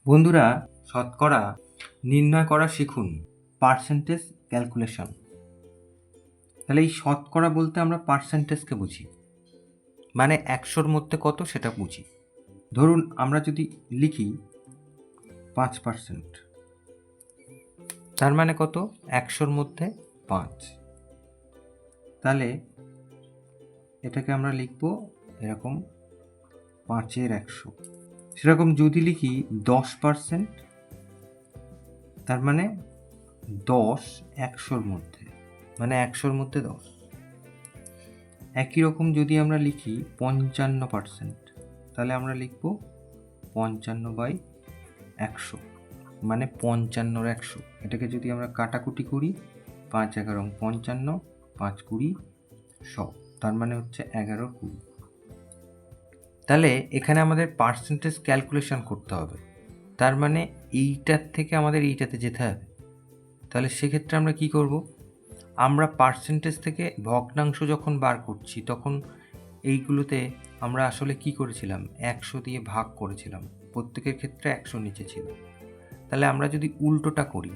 বন্ধুরা, শতকরা নির্ণয় করা শিখুন। Percentage calculation. তাহলে এই শতকরা বলতে আমরা পার্সেন্টেজকে বুঝি, মানে 100-র মধ্যে কত সেটা বুঝি। ধরুন আমরা যদি লিখি 5%, তার মানে কত? 100-র মধ্যে 5। তাহলে এটাকে আমরা লিখব এরকম 5-এর 100। সেরকম যদি লিখি 10%, তার মানে 10 100-র মধ্যে, মানে 100-র মধ্যে 10। একই রকম যদি আমরা লিখি 55%, তাহলে আমরা লিখব 55/100, মানে 55-র 100। এটাকে যদি আমরা কাটাকুটি করি, 5-11 55, 5-20 100, তার মানে হচ্ছে 11-20। তাহলে এখানে আমাদের পার্সেন্টেজ ক্যালকুলেশন করতে হবে, তার মানে এইটার থেকে আমাদের এইটাতে যেতে হবে। তাহলে সেক্ষেত্রে আমরা কি করব? আমরা পার্সেন্টেজ থেকে ভগ্নাংশ যখন বার করছি তখন এইগুলোতে আমরা আসলে কি করেছিলাম? 100 দিয়ে ভাগ করেছিলাম, প্রত্যেকের ক্ষেত্রে 100 নিচে ছিল। তাহলে আমরা যদি উল্টোটা করি,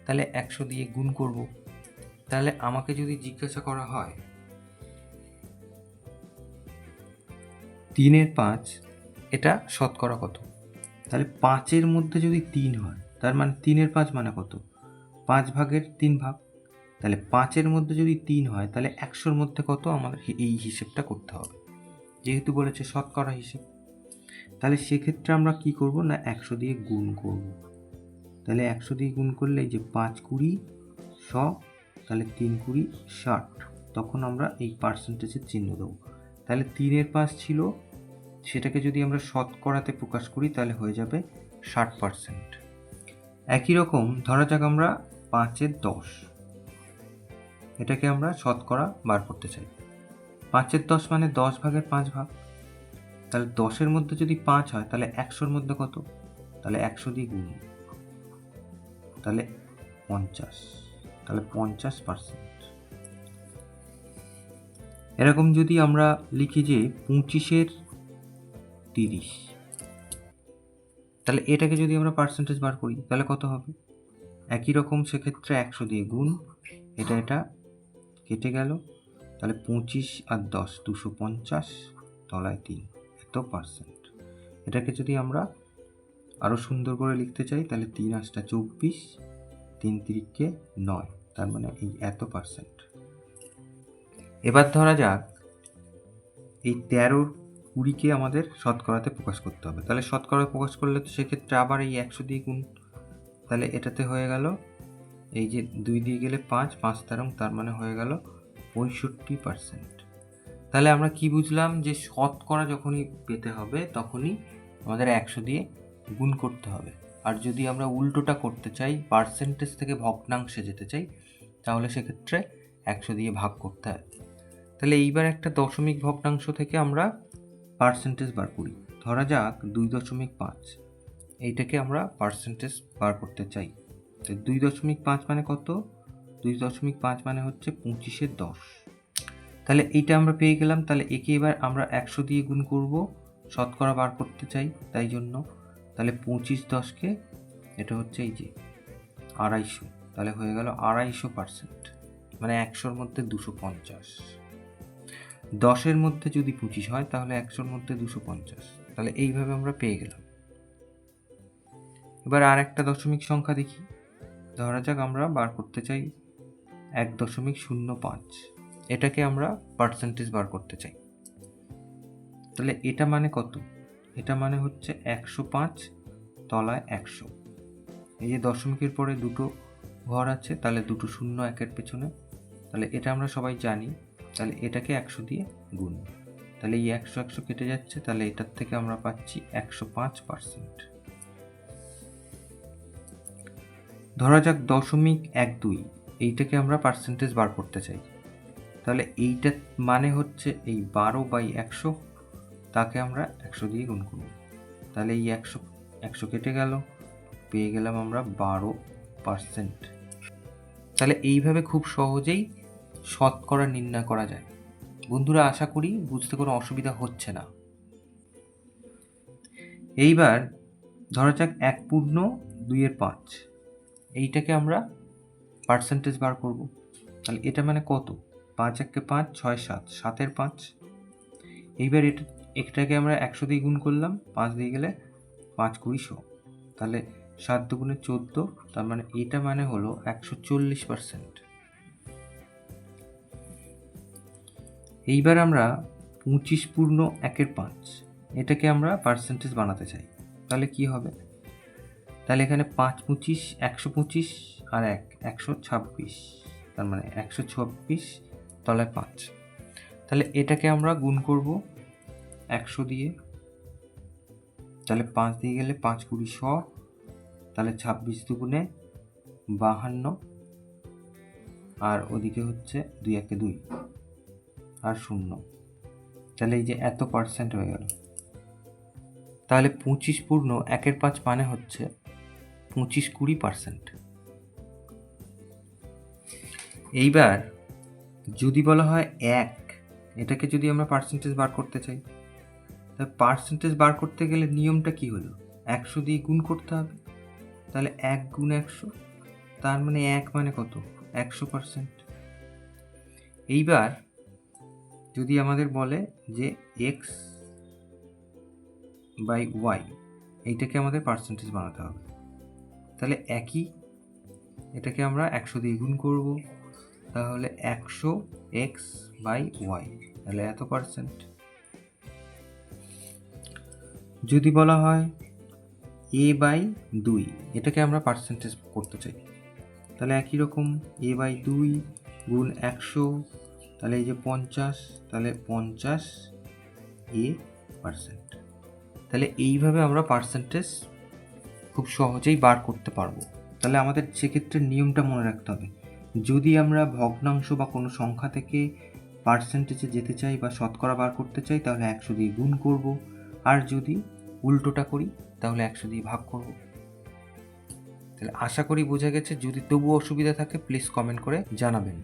তাহলে 100 দিয়ে গুণ করব। তাহলে আমাকে যদি জিজ্ঞাসা করা হয় 3-এর 5, এটা শতকরা কত? তাহলে 5-এর মধ্যে যদি 3 হয়, তার মানে 3-এর 5 মানে কত? 5/3 ভাগ। তাহলে 5-এর মধ্যে যদি 3 হয়, তাহলে 100-র মধ্যে কত? আমাদের এই হিসেবটা করতে হবে, যেহেতু বলেছে শতকরা হিসেব। তাহলে সেক্ষেত্রে আমরা কি করব না, 100 দিয়ে গুণ করব। তাহলে 100 দিয়ে গুণ করলে এই যে 5-20 100, তাহলে 3-20 60, তখন আমরা এই পার্সেন্টেজের চিহ্ন দেবো। তাহলে 3-এর 5 ছিল, সেটাকে যদি আমরা শতকরাতে প্রকাশ করি তাহলে হয়ে যাবে 60%। একই রকম ধরা যাক আমরা 5-এর 10, এটাকে আমরা শতকরা বার করতে চাই। 5-এর 10 মানে 10/5 ভাগ। তাহলে 10-এর মধ্যে যদি 5 হয়, তাহলে 100-র মধ্যে কত? তাহলে 100 দিয়ে গুণ, তাহলে 50, তাহলে 50%। এরকম যদি আমরা লিখি যে 25-এর 30, তাহলে এটাকে যদি আমরা পার্সেন্টেজ বার করি তাহলে কত হবে? একই রকম সেক্ষেত্রে 100 দিয়ে গুণ, এটা কেটে গেল, তাহলে 25 আর 10 250, তলায় 3, এত পার্সেন্ট। এটাকে যদি আমরা আরও সুন্দর করে লিখতে চাই, তাহলে 3 × 8 = 24, 3 × 3 = 9, তার মানে এই এত পার্সেন্ট। এবার ধরা যাক এই 13-20-কে আমাদের শতকরাতে প্রকাশ করতে হবে। তাহলে শতকরায় প্রকাশ করলে তো সেক্ষেত্রে আবার এই 100 দিয়ে গুণ, তাহলে এটাতে হয়ে গেল এই যে 2 দিয়ে গেলে 5, 5-13, তার মানে হয়ে গেল 65%। তাহলে আমরা কি বুঝলাম? যে শতকরা যখনই পেতে হবে তখনই আমাদের 100 দিয়ে গুণ করতে হবে। আর যদি আমরা উল্টোটা করতে চাই, পার্সেন্টেজ থেকে ভগ্নাংশে যেতে চাই, তাহলে সেক্ষেত্রে 100 দিয়ে ভাগ করতে হয়। তাহলে এইবার একটা দশমিক ভগ্নাংশ থেকে আমরা পার্সেন্টেজ বার করি। ধরা যাক 2.5, এইটাকে আমরা পার্সেন্টেজ বার করতে চাই। তো 2.5 মানে কত? 2.5 মানে হচ্ছে 25-এর 10। তাহলে এইটা আমরা পেয়ে গেলাম। তাহলে একে এবার আমরা 100 দিয়ে গুণ করব, শতকরা বার করতে চাই তাই জন্য। তাহলে 25-10-কে, এটা হচ্ছে এই যে 250, তাহলে হয়ে গেল 250%, মানে 100-র মধ্যে 250। 10-এর মধ্যে যদি 25 হয়, তাহলে 100-র মধ্যে 250, তাহলে এইভাবে আমরা পেয়ে গেলাম। এবার আর একটা দশমিক সংখ্যা দেখি। ধরা যাক আমরা বার করতে চাই 1.05, এটাকে আমরা পার্সেন্টেজ বার করতে চাই। তাহলে এটা মানে কত? এটা মানে হচ্ছে 105, তলায় 100। এই যে দশমিকের পরে দুটো ঘর আছে, তাহলে দুটো শূন্য একের পেছনে, তাহলে এটা আমরা সবাই জানি। তাহলে এটাকে 100 দিয়ে গুণ, তাহলে এই 100 কেটে যাচ্ছে, তাহলে এটার থেকে আমরা পাচ্ছি 105%। ধরা যাক 0.12, এইটাকে আমরা পার্সেন্টেজ বার করতে চাই। তাহলে এইটা মানে হচ্ছে এই 12/100, তাকে আমরা 100 দিয়ে গুণ করব। তাহলে এই 100 কেটে গেল, পেয়ে গেলাম আমরা 12%। তাহলে এইভাবে খুব সহজেই শতকরা নির্ণয় করা যায়। বন্ধুরা, আশা করি বুঝতে কোনো অসুবিধা হচ্ছে না। এইবার ধরা যাক 1/2/5, এইটাকে আমরা পার্সেন্টেজ বার করব। তাহলে এটা মানে কত? 5 1 5, 6 7, 7-এর 5। এইবার এটাকে আমরা 100 দিয়ে গুণ করলাম, 5 দিয়ে গেলে 5 20 100, তাহলে 7 দুগুণে 14, তার মানে এটা মানে হলো 140%। এইবার আমরা 25/1/5, এটাকে আমরা পার্সেন্টেজ বানাতে চাই। তাহলে কি হবে? তাহলে এখানে 5 25 125 আর 126, তার মানে 126 তলায় 5। তাহলে এটাকে আমরা গুণ করব 100 দিয়ে, তাহলে 5 দিয়ে গেলে 5 20 100, তাহলে 26 দুগুণে 52, আর ওদিকে হচ্ছে 2 1 2 আর 0, তাহলে এই যে এত পার্সেন্ট হয়ে গেল। তাহলে 25/1/5 মানে হচ্ছে 25-20%। এইবার যদি বলা হয় 1, এটাকে যদি আমরা পার্সেন্টেজ বার করতে চাই, তাহলে পার্সেন্টেজ বার করতে গেলে নিয়মটা কি হলো? 100 দিয়ে গুণ করতে হবে। তাহলে 1 গুণ 100, তার মানে 1 মানে কত? 100%। এইবার যদি আমাদের বলে যে x/y, এইটাকে আমাদের পার্সেন্টেজ বানাতে হবে, তাহলে একই, এটাকে আমরা 100 দিয়ে গুণ করব, তাহলে 100 x/y, তাহলে এত পার্সেন্ট। যদি বলা হয় a/2, এটাকে আমরা পার্সেন্টেজ করতে চাই, তাহলে একই রকম a/2 গুণ 100, তাহলে এই যে 50, তাহলে 50 a%। তাহলে এইভাবে আমরা পার্সেন্টেজ খুব সহজেই বার করতে পারবো। তাহলে আমাদের সেক্ষেত্রে নিয়মটা মনে রাখতে হবে, যদি আমরা ভগ্নাংশ বা কোনো সংখ্যা থেকে পার্সেন্টেজে যেতে চাই বা শতকরা বার করতে চাই, তাহলে 100 দিয়ে গুণ করব, আর যদি উল্টোটা করি তাহলে 100 দিয়ে ভাগ করব। তাহলে আশা করি বোঝা গেছে। যদি তবুও অসুবিধা থাকে প্লিজ কমেন্ট করে জানাবেন।